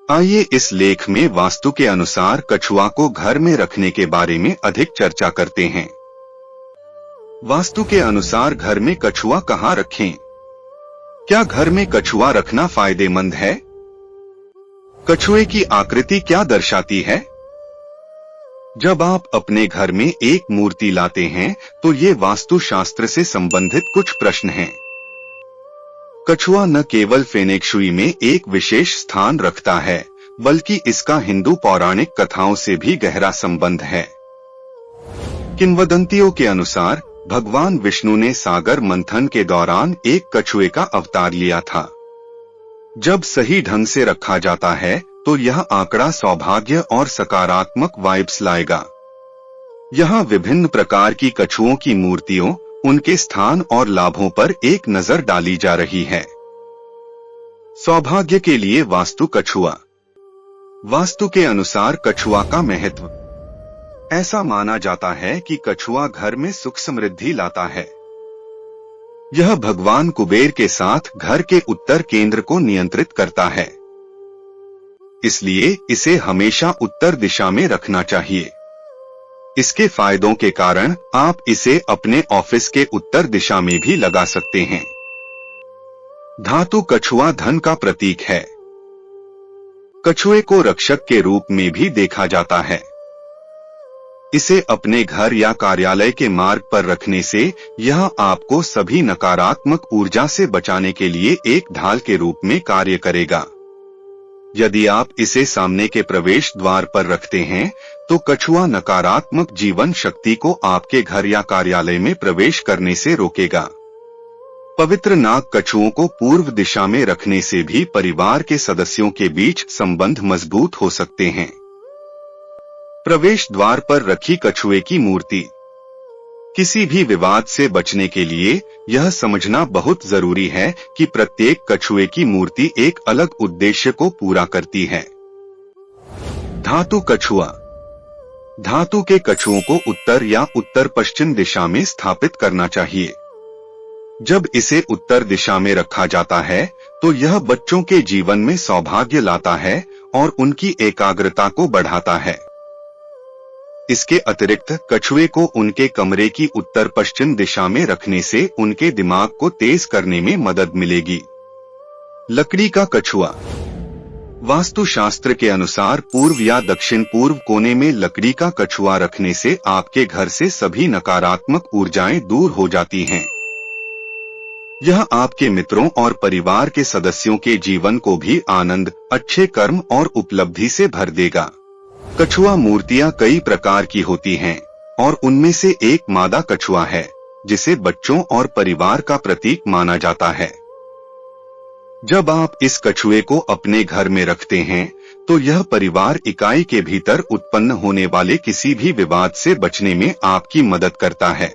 आइए इस लेख में वास्तु के अनुसार कछुआ को घर में रखने के बारे में अधिक चर्चा करते हैं। वास्तु के अनुसार घर में कछुआ कहाँ रखें? क्या घर में कछुआ रखना फायदेमंद है? कछुए की आकृति क्या दर्शाती है? जब आप अपने घर में एक मूर्ति लाते हैं तो ये वास्तु शास्त्र से संबंधित कुछ प्रश्न हैं। कछुआ न केवल फेंग शुई में एक विशेष स्थान रखता है, बल्कि इसका हिंदू पौराणिक कथाओं से भी गहरा संबंध है। किंवदंतियों के अनुसार भगवान विष्णु ने सागर मंथन के दौरान एक कछुए का अवतार लिया था। जब सही ढंग से रखा जाता है तो यह आंकड़ा सौभाग्य और सकारात्मक वाइब्स लाएगा। यहाँ विभिन्न प्रकार की कछुओं की मूर्तियों, उनके स्थान और लाभों पर एक नजर डाली जा रही है। सौभाग्य के लिए वास्तु कछुआ। वास्तु के अनुसार कछुआ का महत्व। ऐसा माना जाता है कि कछुआ घर में सुख समृद्धि लाता है। यह भगवान कुबेर के साथ घर के उत्तर केंद्र को नियंत्रित करता है, इसलिए इसे हमेशा उत्तर दिशा में रखना चाहिए। इसके फायदों के कारण आप इसे अपने ऑफिस के उत्तर दिशा में भी लगा सकते हैं। धातु कछुआ धन का प्रतीक है। कछुए को रक्षक के रूप में भी देखा जाता है। इसे अपने घर या कार्यालय के मार्ग पर रखने से यह आपको सभी नकारात्मक ऊर्जा से बचाने के लिए एक ढाल के रूप में कार्य करेगा। यदि आप इसे सामने के प्रवेश द्वार पर रखते हैं तो कछुआ नकारात्मक जीवन शक्ति को आपके घर या कार्यालय में प्रवेश करने से रोकेगा। पवित्र नाग कछुओं को पूर्व दिशा में रखने से भी परिवार के सदस्यों के बीच संबंध मजबूत हो सकते हैं। प्रवेश द्वार पर रखी कछुए की मूर्ति। किसी भी विवाद से बचने के लिए यह समझना बहुत जरूरी है कि प्रत्येक कछुए की मूर्ति एक अलग उद्देश्य को पूरा करती है। धातु कछुआ। धातु के कछुओं को उत्तर या उत्तर पश्चिम दिशा में स्थापित करना चाहिए। जब इसे उत्तर दिशा में रखा जाता है तो यह बच्चों के जीवन में सौभाग्य लाता है और उनकी एकाग्रता को बढ़ाता है। इसके अतिरिक्त कछुए को उनके कमरे की उत्तर पश्चिम दिशा में रखने से उनके दिमाग को तेज करने में मदद मिलेगी। लकड़ी का कछुआ। वास्तुशास्त्र के अनुसार पूर्व या दक्षिण पूर्व कोने में लकड़ी का कछुआ रखने से आपके घर से सभी नकारात्मक ऊर्जाएं दूर हो जाती हैं। यह आपके मित्रों और परिवार के सदस्यों के जीवन को भी आनंद, अच्छे कर्म और उपलब्धि से भर देगा। कछुआ मूर्तियां कई प्रकार की होती हैं और उनमें से एक मादा कछुआ है, जिसे बच्चों और परिवार का प्रतीक माना जाता है। जब आप इस कछुए को अपने घर में रखते हैं तो यह परिवार इकाई के भीतर उत्पन्न होने वाले किसी भी विवाद से बचने में आपकी मदद करता है।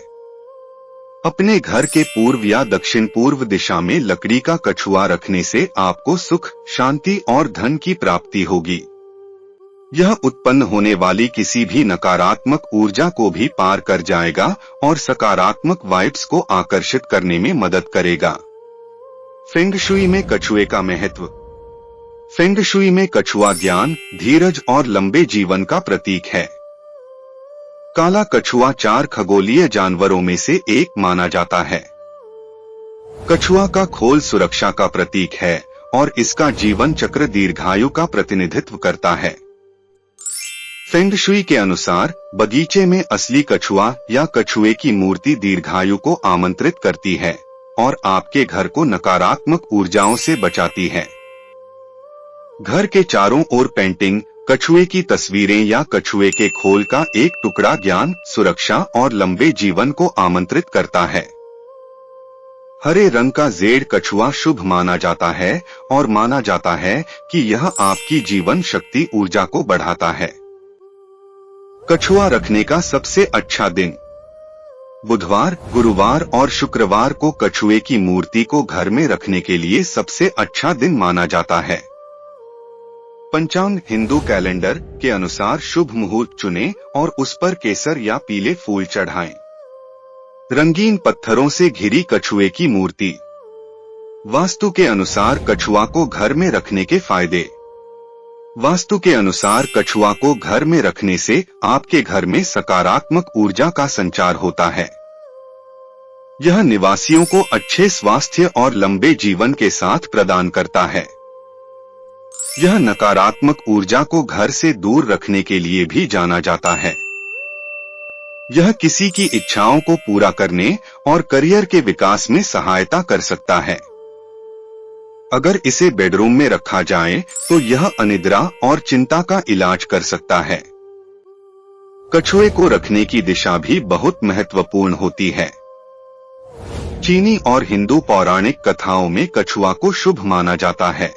अपने घर के पूर्व या दक्षिण पूर्व दिशा में लकड़ी का कछुआ रखने से आपको सुख, शांति और धन की प्राप्ति होगी। यह उत्पन्न होने वाली किसी भी नकारात्मक ऊर्जा को भी पार कर जाएगा और सकारात्मक वाइब्स को आकर्षित करने में मदद करेगा। फेंग शुई में कछुए का महत्व। फेंग शुई में कछुआ ज्ञान, धीरज और लंबे जीवन का प्रतीक है। काला कछुआ 4 खगोलीय जानवरों में से एक माना जाता है। कछुआ का खोल सुरक्षा का प्रतीक है और इसका जीवन चक्र दीर्घायु का प्रतिनिधित्व करता है। फेंग शुई के अनुसार बगीचे में असली कछुआ या कछुए की मूर्ति दीर्घायु को आमंत्रित करती है और आपके घर को नकारात्मक ऊर्जाओं से बचाती है। घर के चारों ओर पेंटिंग, कछुए की तस्वीरें या कछुए के खोल का एक टुकड़ा ज्ञान, सुरक्षा और लंबे जीवन को आमंत्रित करता है। हरे रंग का जेड कछुआ शुभ माना जाता है और माना जाता है कि यह आपकी जीवन शक्ति ऊर्जा को बढ़ाता है। कछुआ रखने का सबसे अच्छा दिन। बुधवार, गुरुवार और शुक्रवार को कछुए की मूर्ति को घर में रखने के लिए सबसे अच्छा दिन माना जाता है। पंचांग हिंदू कैलेंडर के अनुसार शुभ मुहूर्त चुनें और उस पर केसर या पीले फूल चढ़ाएं। रंगीन पत्थरों से घिरी कछुए की मूर्ति। वास्तु के अनुसार कछुआ को घर में रखने के फायदे। वास्तु के अनुसार कछुआ को घर में रखने से आपके घर में सकारात्मक ऊर्जा का संचार होता है। यह निवासियों को अच्छे स्वास्थ्य और लंबे जीवन के साथ प्रदान करता है। यह नकारात्मक ऊर्जा को घर से दूर रखने के लिए भी जाना जाता है। यह किसी की इच्छाओं को पूरा करने और करियर के विकास में सहायता कर सकता है। अगर इसे बेडरूम में रखा जाए तो यह अनिद्रा और चिंता का इलाज कर सकता है। कछुए को रखने की दिशा भी बहुत महत्वपूर्ण होती है। चीनी और हिंदू पौराणिक कथाओं में कछुआ को शुभ माना जाता है।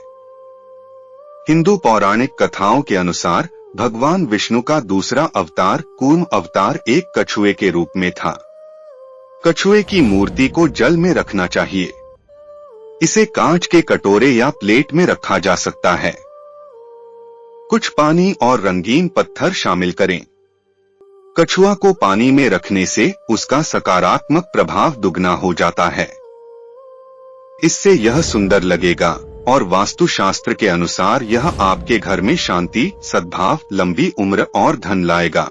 हिंदू पौराणिक कथाओं के अनुसार भगवान विष्णु का दूसरा अवतार कूर्म अवतार एक कछुए के रूप में था। कछुए की मूर्ति को जल में रखना चाहिए। इसे कांच के कटोरे या प्लेट में रखा जा सकता है। कुछ पानी और रंगीन पत्थर शामिल करें। कछुआ को पानी में रखने से उसका सकारात्मक प्रभाव दुगना हो जाता है। इससे यह सुंदर लगेगा और वास्तुशास्त्र के अनुसार यह आपके घर में शांति, सद्भाव, लंबी उम्र और धन लाएगा।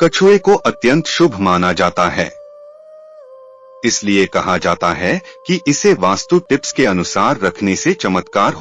कछुए को अत्यंत शुभ माना जाता है। इसलिए कहा जाता है कि इसे वास्तु टिप्स के अनुसार रखने से चमत्कार